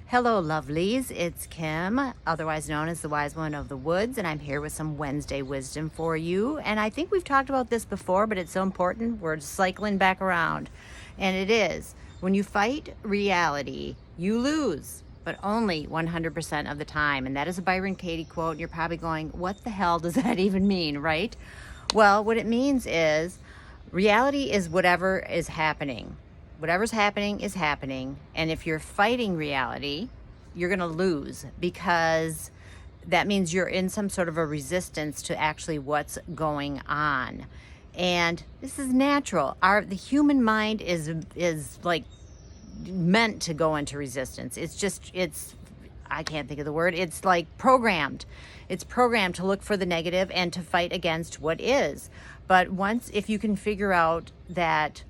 Hello, lovelies. It's Kim, otherwise known as the Wise One of the Woods, and I'm here with some Wednesday wisdom for you. And I think we've talked about this before, but it's so important. We're cycling back around. And it is when you fight reality, you lose, but only 100% of the time. And that is a Byron Katie quote. And you're probably going, what the hell does that even mean, right? Well, what it means is reality is whatever is happening. Whatever's happening is happening. And if you're fighting reality, you're going to lose, because that means you're in some sort of a resistance to actually what's going on. And this is natural. The human mind is like meant to go into resistance. It's I can't think of the word. It's like programmed. It's programmed to look for the negative and to fight against what is. But if you can figure out that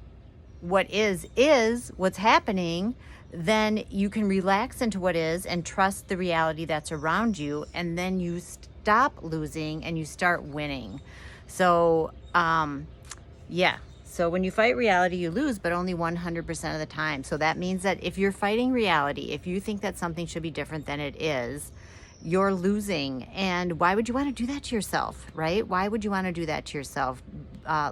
what is what's happening, then you can relax into what is and trust the reality that's around you, and then you stop losing and you start winning. So so when you fight reality, you lose, but only 100% of the time. So that means that if you're fighting reality, if you think that something should be different than it is, you're losing. And why would you want to do that to yourself, right? Why would you want to do that to yourself?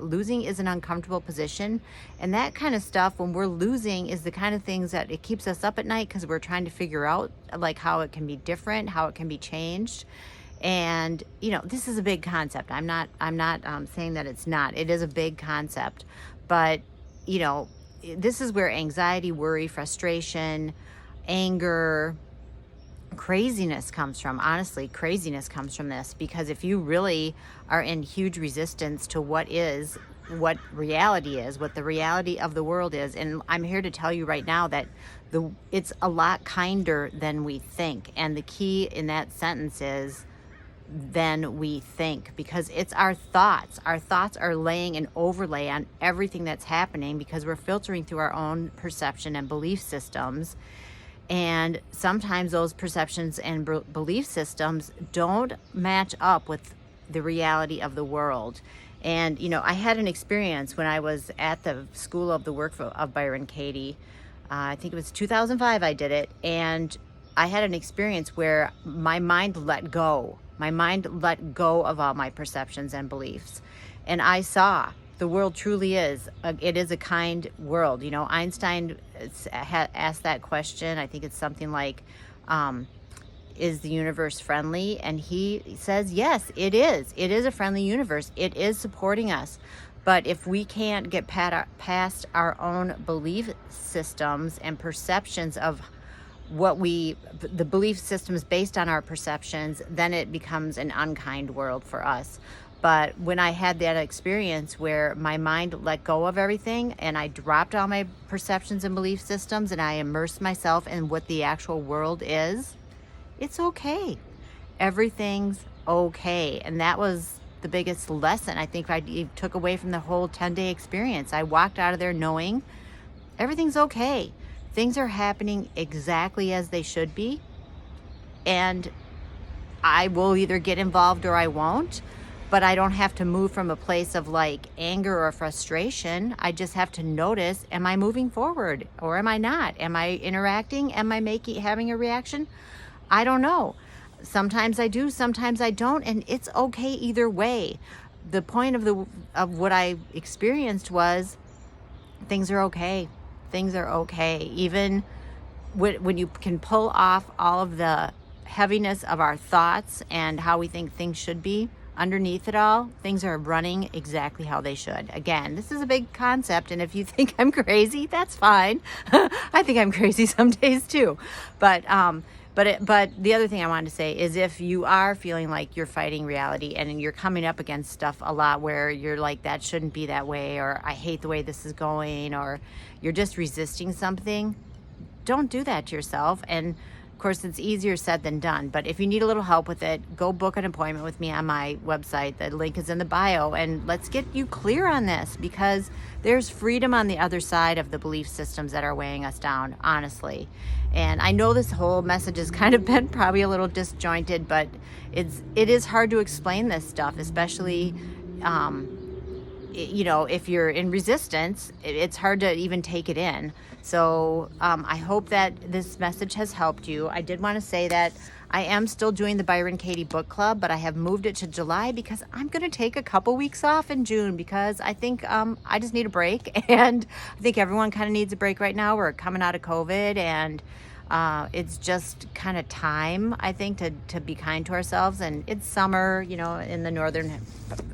Losing is an uncomfortable position, and that kind of stuff, when we're losing, is the kind of things that it keeps us up at night, because we're trying to figure out like how it can be different, how it can be changed. And this is a big concept. I'm not saying that it's not. It is a big concept, but this is where anxiety, worry, frustration, anger, craziness comes from. Honestly, craziness comes from this, because if you really are in huge resistance to what reality is, what the reality of the world is, and I'm here to tell you right now that it's a lot kinder than we think. And the key in that sentence is than we think, because it's our thoughts. Our thoughts are laying an overlay on everything that's happening, because we're filtering through our own perception and belief systems. And sometimes those perceptions and belief systems don't match up with the reality of the world. And, I had an experience when I was at the School of the Work of Byron Katie. I think it was 2005 I did it. And I had an experience where my mind let go. My mind let go of all my perceptions and beliefs. And I saw the world truly is. It is a kind world. Einstein asked that question. I think it's something like, is the universe friendly? And he says, yes, it is. It is a friendly universe. It is supporting us. But if we can't get past our own belief systems and perceptions of the belief systems based on our perceptions, then it becomes an unkind world for us. But when I had that experience where my mind let go of everything and I dropped all my perceptions and belief systems and I immersed myself in what the actual world is, it's okay. Everything's okay. And that was the biggest lesson I think I took away from the whole 10-day experience. I walked out of there knowing everything's okay. Things are happening exactly as they should be. And I will either get involved or I won't. But I don't have to move from a place of like anger or frustration. I just have to notice, am I moving forward or am I not? Am I interacting? Am I having a reaction? I don't know. Sometimes I do, sometimes I don't, and it's okay either way. The point of what I experienced was things are okay. Things are okay. Even when you can pull off all of the heaviness of our thoughts and how we think things should be, underneath it all, things are running exactly how they should. Again, this is a big concept, and if you think I'm crazy, that's fine. I think I'm crazy some days too. But the other thing I wanted to say is, if you are feeling like you're fighting reality and you're coming up against stuff a lot where you're like, that shouldn't be that way, or I hate the way this is going, or you're just resisting something, don't do that to yourself. And of course, it's easier said than done, but if you need a little help with it, go book an appointment with me on my website. The link is in the bio, and let's get you clear on this, because there's freedom on the other side of the belief systems that are weighing us down, honestly. And I know this whole message has kind of been probably a little disjointed, but it is hard to explain this stuff, especially you know, if you're in resistance, it's hard to even take it in. So I hope that this message has helped you. I did want to say that I am still doing the Byron Katie book club, but I have moved it to July because I'm going to take a couple weeks off in June because I think I just need a break. And I think everyone kind of needs a break right now. We're coming out of COVID, and it's just kind of time, I think, to be kind to ourselves. And it's summer, you know, in the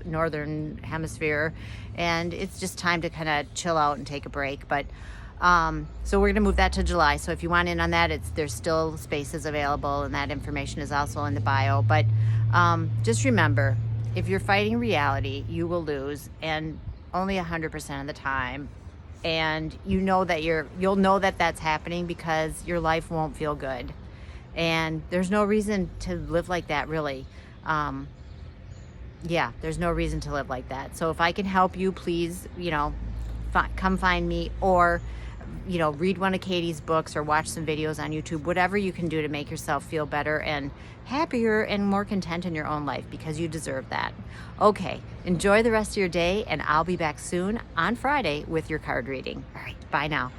northern hemisphere, and it's just time to kind of chill out and take a break. But so we're going to move that to July. So if you want in on that, there's still spaces available, and that information is also in the bio. But just remember, if you're fighting reality, you will lose, and only 100% of the time. And you know that you'll know that that's happening because your life won't feel good, and there's no reason to live like that, really. Yeah, there's no reason to live like that. So if I can help you, please, you know, come find me, or, you know, read one of Katie's books or watch some videos on YouTube, whatever you can do to make yourself feel better and happier and more content in your own life, because you deserve that. Okay, enjoy the rest of your day, and I'll be back soon on Friday with your card reading. All right, bye now.